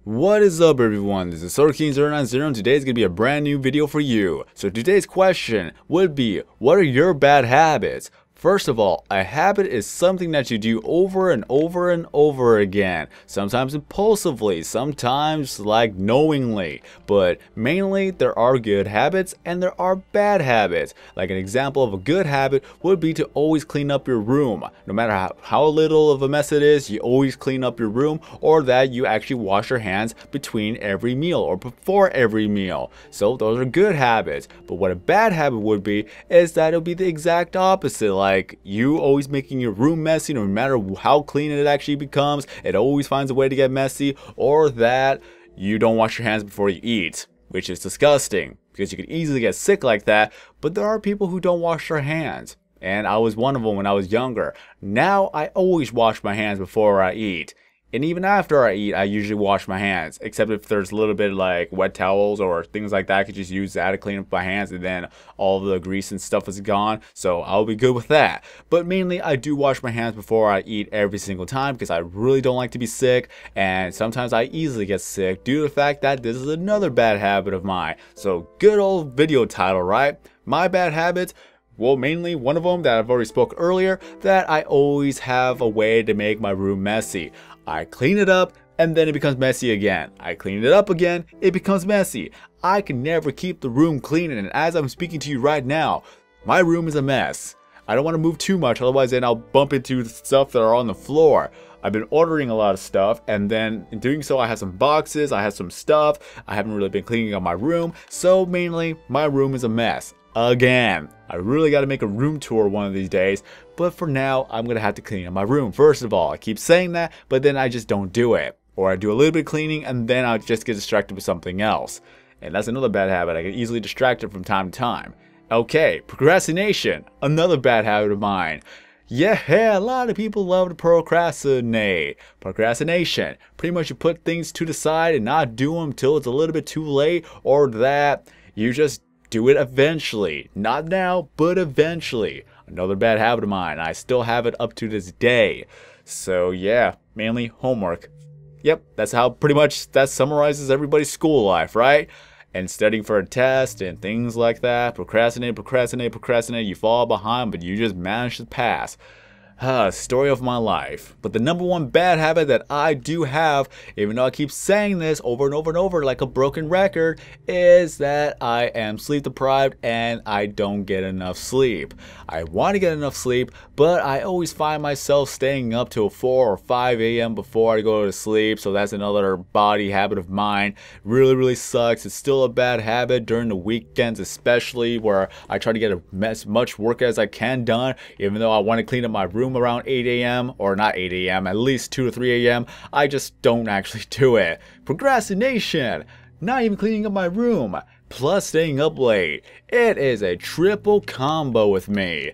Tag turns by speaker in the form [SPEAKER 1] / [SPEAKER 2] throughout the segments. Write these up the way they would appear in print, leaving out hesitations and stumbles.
[SPEAKER 1] What is up everyone, this is SorKing090 and today is going to be a brand new video for you. So today's question would be, what are your bad habits? First of all, a habit is something that you do over and over and over again. Sometimes impulsively, sometimes like knowingly. But mainly there are good habits and there are bad habits. Like an example of a good habit would be to always clean up your room. No matter how little of a mess it is, you always clean up your room, or that you actually wash your hands between every meal or before every meal. So those are good habits. But what a bad habit would be is that it'll be the exact opposite. Like you always making your room messy, no matter how clean it actually becomes, it always finds a way to get messy, or that you don't wash your hands before you eat, which is disgusting because you could easily get sick like that. But there are people who don't wash their hands, and I was one of them when I was younger. Now I always wash my hands before I eat. And even after I eat, I usually wash my hands, except if there's a little bit like wet towels or things like that. I could just use that to clean up my hands, and then all the grease and stuff is gone, so I'll be good with that. But mainly, I do wash my hands before I eat every single time because I really don't like to be sick, and sometimes I easily get sick due to the fact that this is another bad habit of mine. So good old video title, right? My bad habits. Well, mainly one of them that I've already spoke earlier, that I always have a way to make my room messy. I clean it up and then it becomes messy again. I clean it up again, it becomes messy. I can never keep the room clean, and as I'm speaking to you right now, my room is a mess. I don't want to move too much, otherwise then I'll bump into stuff that are on the floor. I've been ordering a lot of stuff, and then in doing so I have some boxes, I have some stuff. I haven't really been cleaning up my room, so mainly my room is a mess. Again, I really got to make a room tour one of these days, but for now I'm gonna have to clean up my room. First of all, I keep saying that, but then I just don't do it, or I do a little bit of cleaning and then I just get distracted with something else, and that's another bad habit. I get easily distracted from time to time. Okay, procrastination, another bad habit of mine. Yeah, a lot of people love to procrastinate. Procrastination, pretty much you put things to the side and not do them till it's a little bit too late, or that you just do it eventually. Not now, but eventually. Another bad habit of mine. I still have it up to this day. So yeah, mainly homework. Yep, that's how pretty much that summarizes everybody's school life, right? And studying for a test and things like that. Procrastinate, you fall behind, but you just manage to pass. Story of my life. But the number one bad habit that I do have, even though I keep saying this over and over and over like a broken record, is that I am sleep deprived and I don't get enough sleep. I want to get enough sleep, but I always find myself staying up till 4 or 5 a.m. before I go to sleep, so that's another body habit of mine. Really sucks. It's still a bad habit during the weekends, especially, where I try to get as much work as I can done, even though I want to clean up my room around 8 a.m. or not 8 a.m. at least 2 to 3 a.m. I just don't actually do it. Procrastination, not even cleaning up my room, plus staying up late. It is a triple combo with me.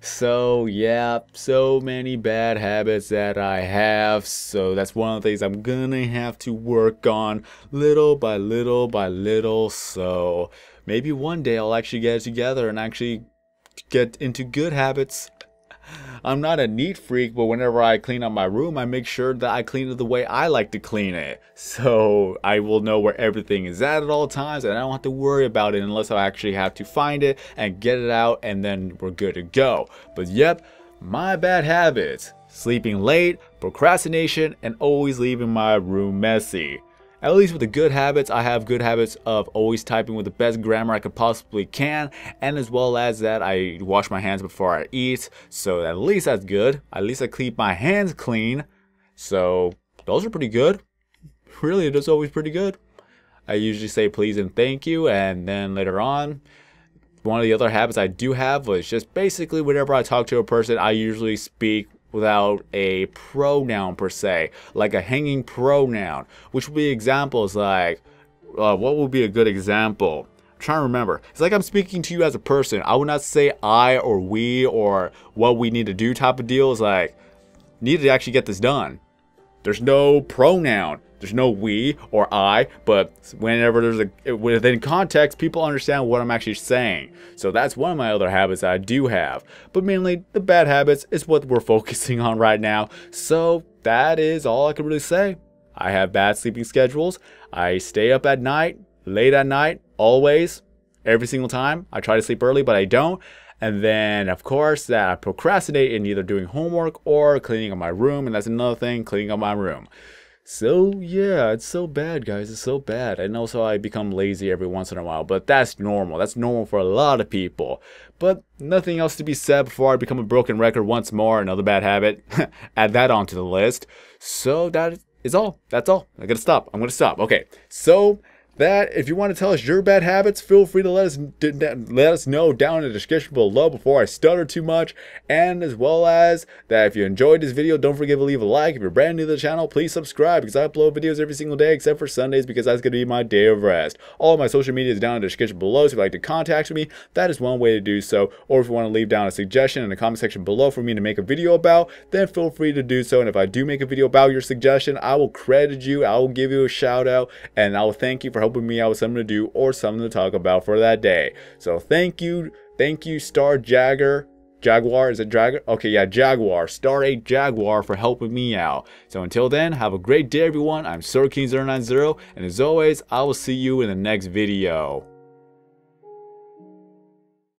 [SPEAKER 1] So yeah, so many bad habits that I have, so that's one of the things I'm gonna have to work on little by little. So maybe one day I'll actually get it together and actually get into good habits. I'm not a neat freak, but whenever I clean up my room, I make sure that I clean it the way I like to clean it. So I will know where everything is at all times, and I don't have to worry about it unless I actually have to find it and get it out, and then we're good to go. But yep, my bad habits: sleeping late, procrastination, and always leaving my room messy. At least with the good habits, I have good habits of always typing with the best grammar I could possibly can, and as well as that I wash my hands before I eat, so at least that's good. At least I keep my hands clean, so those are pretty good. Really, it is always pretty good. I usually say please and thank you, and then later on, one of the other habits I do have was just basically whenever I talk to a person, I usually speak without a pronoun per se, like a hanging pronoun, which would be examples like, what would be a good example? I'm trying to remember. It's like I'm speaking to you as a person. I would not say I or we or what we need to do type of deal. It's like, need to actually get this done. There's no pronoun. There's no we or I, but whenever there's within context, people understand what I'm actually saying. So that's one of my other habits that I do have. But mainly the bad habits is what we're focusing on right now. So that is all I can really say. I have bad sleeping schedules. I stay up at night, late at night, always, every single time. I try to sleep early, but I don't. And then, of course, that I procrastinate in either doing homework or cleaning up my room. And that's another thing, cleaning up my room. So, yeah, it's so bad, guys. It's so bad. And also, I become lazy every once in a while. But that's normal. That's normal for a lot of people. But nothing else to be said before I become a broken record once more. Another bad habit. Add that onto the list. So, that is all. That's all. I'm going to stop. I'm going to stop. Okay. So, that if you want to tell us your bad habits, feel free to let us know down in the description below before I stutter too much. And as well as that, if you enjoyed this video, don't forget to leave a like. If you're brand new to the channel, please subscribe, because I upload videos every single day except for Sundays, because that's going to be my day of rest. All of my social media is down in the description below, so if you'd like to contact me, that is one way to do so. Or if you want to leave down a suggestion in the comment section below for me to make a video about, then feel free to do so. And if I do make a video about your suggestion, I will credit you, I will give you a shout out, and I will thank you for helping me out with something to do or something to talk about for that day. So thank you Star Jaguar, is it Jaguar? Okay, yeah, Jaguar, Star 8 Jaguar, for helping me out. So until then, have a great day everyone. I'm SirKing090, and as always, I will see you in the next video.